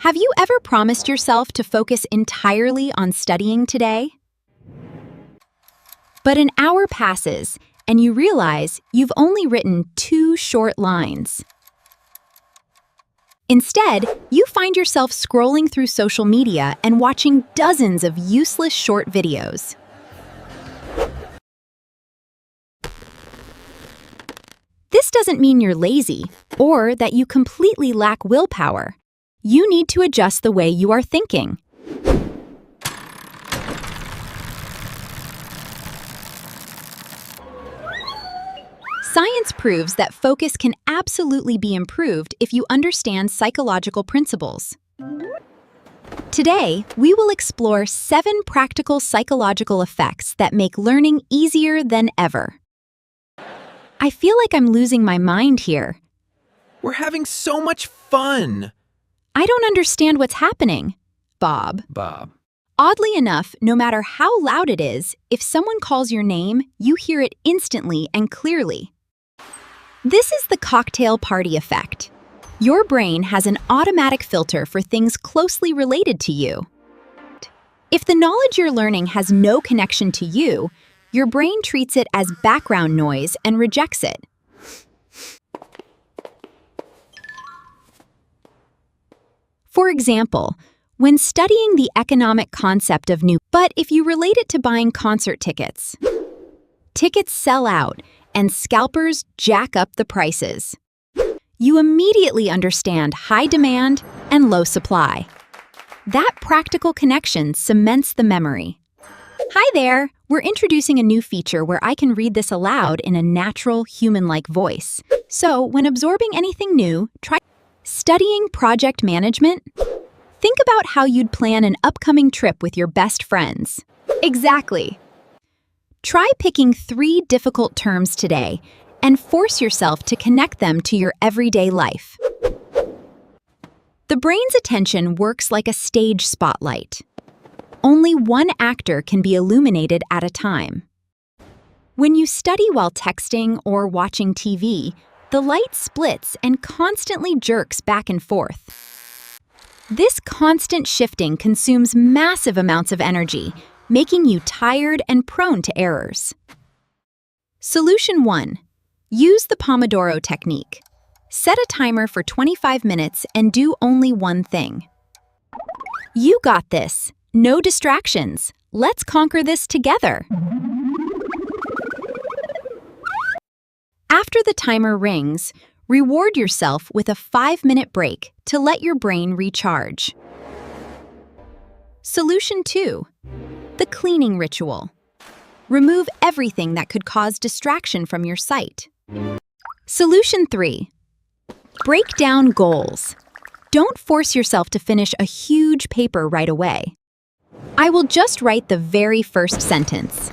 Have you ever promised yourself to focus entirely on studying today? But an hour passes, and you realize you've only written 2 short lines. Instead, you find yourself scrolling through social media and watching dozens of useless short videos. This doesn't mean you're lazy or that you completely lack willpower. You need to adjust the way you are thinking. Science proves that focus can absolutely be improved if you understand psychological principles. Today, we will explore 7 practical psychological effects that make learning easier than ever. I feel like I'm losing my mind here. We're having so much fun! I don't understand what's happening, Bob. Oddly enough, no matter how loud it is, if someone calls your name, you hear it instantly and clearly. This is the cocktail party effect. Your brain has an automatic filter for things closely related to you. If the knowledge you're learning has no connection to you, your brain treats it as background noise and rejects it. For example, when studying the economic concept of but if you relate it to buying concert tickets, tickets sell out and scalpers jack up the prices. You immediately understand high demand and low supply. That practical connection cements the memory. Hi there! We're introducing a new feature where I can read this aloud in a natural, human-like voice. So, when absorbing anything new, try studying project management. Think about how you'd plan an upcoming trip with your best friends. Exactly. Try picking 3 difficult terms today and force yourself to connect them to your everyday life. The brain's attention works like a stage spotlight. Only one actor can be illuminated at a time. When you study while texting or watching TV, the light splits and constantly jerks back and forth. This constant shifting consumes massive amounts of energy, making you tired and prone to errors. Solution 1. Use the Pomodoro technique. Set a timer for 25 minutes and do only one thing. You got this. No distractions. Let's conquer this together. After the timer rings, reward yourself with a 5-minute break to let your brain recharge. Solution 2. The cleaning ritual. Remove everything that could cause distraction from your sight. Solution 3. Break down goals. Don't force yourself to finish a huge paper right away. I will just write the very first sentence.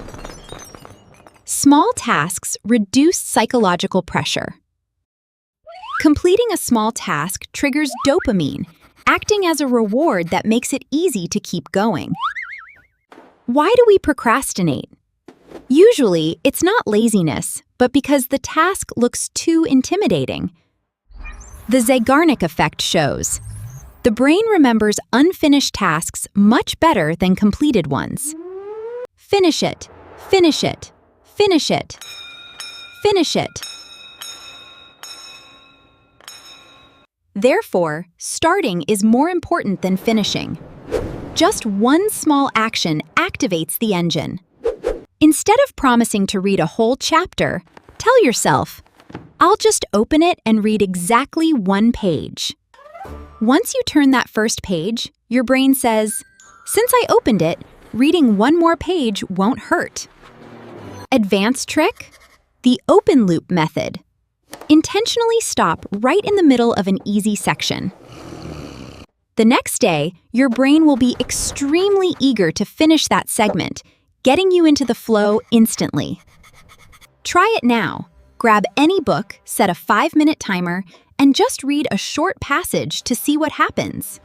Small tasks reduce psychological pressure. Completing a small task triggers dopamine, acting as a reward that makes it easy to keep going. Why do we procrastinate? Usually, it's not laziness, but because the task looks too intimidating. The Zeigarnik effect shows the brain remembers unfinished tasks much better than completed ones. Finish it, finish it, finish it, finish it. Therefore, starting is more important than finishing. Just one small action activates the engine. Instead of promising to read a whole chapter, tell yourself, I'll just open it and read exactly 1 page. Once you turn that first page, your brain says, since I opened it, reading 1 more page won't hurt. Advanced trick? The open loop method. Intentionally stop right in the middle of an easy section. The next day, your brain will be extremely eager to finish that segment, getting you into the flow instantly. Try it now. Grab any book, set a 5-minute timer, and just read a short passage to see what happens.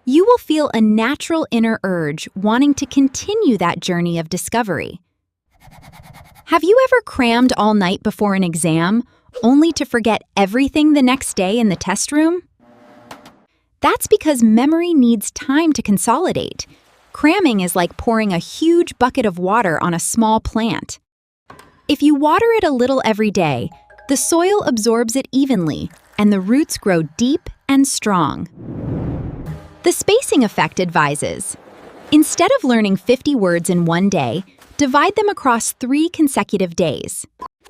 You will feel a natural inner urge wanting to continue that journey of discovery. Have you ever crammed all night before an exam, only to forget everything the next day in the test room? That's because memory needs time to consolidate. Cramming is like pouring a huge bucket of water on a small plant. If you water it a little every day, the soil absorbs it evenly, and the roots grow deep and strong. The spacing effect advises, instead of learning 50 words in one day, divide them across 3 consecutive days.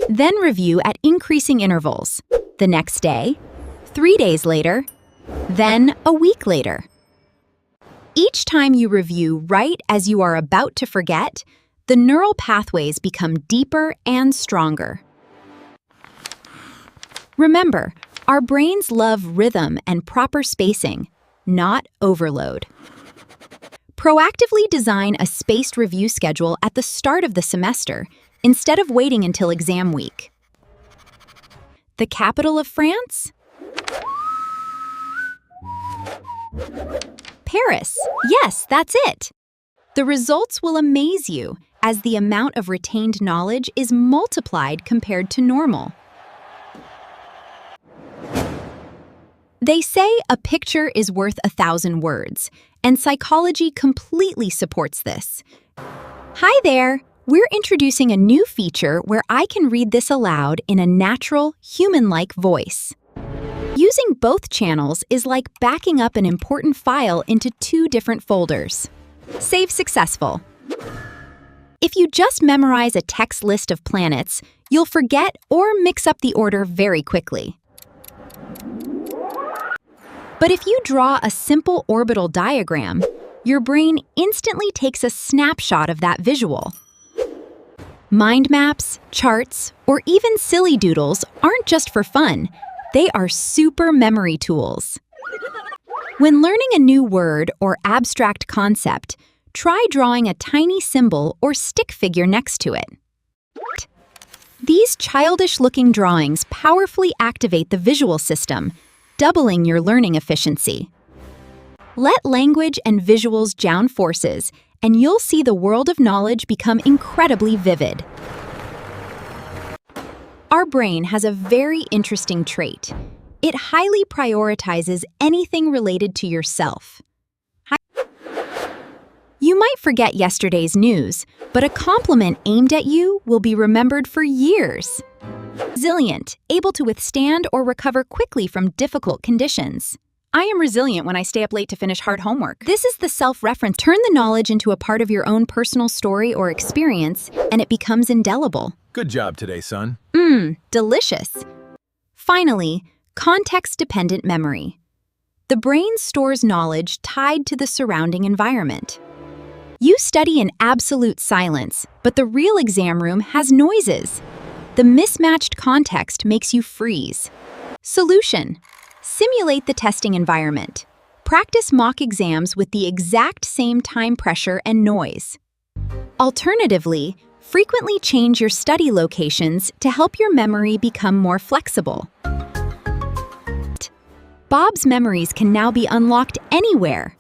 Then review at increasing intervals. The next day, 3 days later, then a week later. Each time you review right as you are about to forget, the neural pathways become deeper and stronger. Remember, our brains love rhythm and proper spacing, not overload. Proactively design a spaced review schedule at the start of the semester instead of waiting until exam week. The capital of France? Paris. Yes, that's it. The results will amaze you as the amount of retained knowledge is multiplied compared to normal. They say a picture is worth 1,000 words, and psychology completely supports this. Hi there! We're introducing a new feature where I can read this aloud in a natural, human-like voice. Using both channels is like backing up an important file into 2 different folders. Save successful. If you just memorize a text list of planets, you'll forget or mix up the order very quickly. But if you draw a simple orbital diagram, your brain instantly takes a snapshot of that visual. Mind maps, charts, or even silly doodles aren't just for fun. They are super memory tools. When learning a new word or abstract concept, try drawing a tiny symbol or stick figure next to it. These childish-looking drawings powerfully activate the visual system, doubling your learning efficiency. Let language and visuals join forces, and you'll see the world of knowledge become incredibly vivid. Our brain has a very interesting trait. It highly prioritizes anything related to yourself. You might forget yesterday's news, but a compliment aimed at you will be remembered for years. Resilient, able to withstand or recover quickly from difficult conditions. I am resilient when I stay up late to finish hard homework. This is the self-reference. Turn the knowledge into a part of your own personal story or experience, and it becomes indelible. Good job today, son. Delicious. Finally, context-dependent memory. The brain stores knowledge tied to the surrounding environment. You study in absolute silence, but the real exam room has noises. The mismatched context makes you freeze. Solution: simulate the testing environment. Practice mock exams with the exact same time pressure and noise. Alternatively, frequently change your study locations to help your memory become more flexible. Bob's memories can now be unlocked anywhere.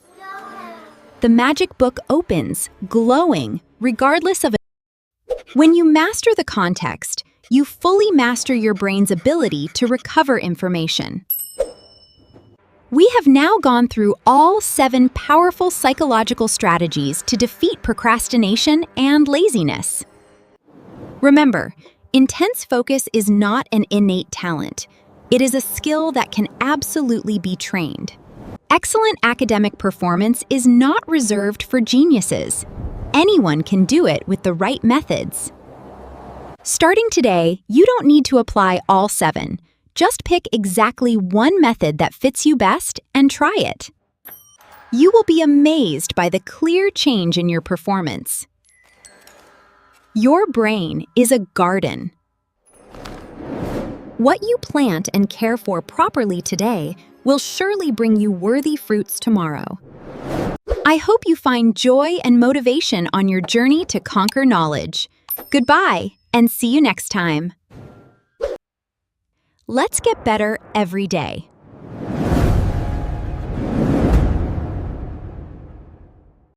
The magic book opens, glowing, regardless of it. When you master the context, you fully master your brain's ability to recover information. We have now gone through all 7 powerful psychological strategies to defeat procrastination and laziness. Remember, intense focus is not an innate talent. It is a skill that can absolutely be trained. Excellent academic performance is not reserved for geniuses. Anyone can do it with the right methods. Starting today, you don't need to apply all 7. Just pick exactly one method that fits you best and try it. You will be amazed by the clear change in your performance. Your brain is a garden. What you plant and care for properly today will surely bring you worthy fruits tomorrow. I hope you find joy and motivation on your journey to conquer knowledge. Goodbye, and see you next time. Let's get better every day.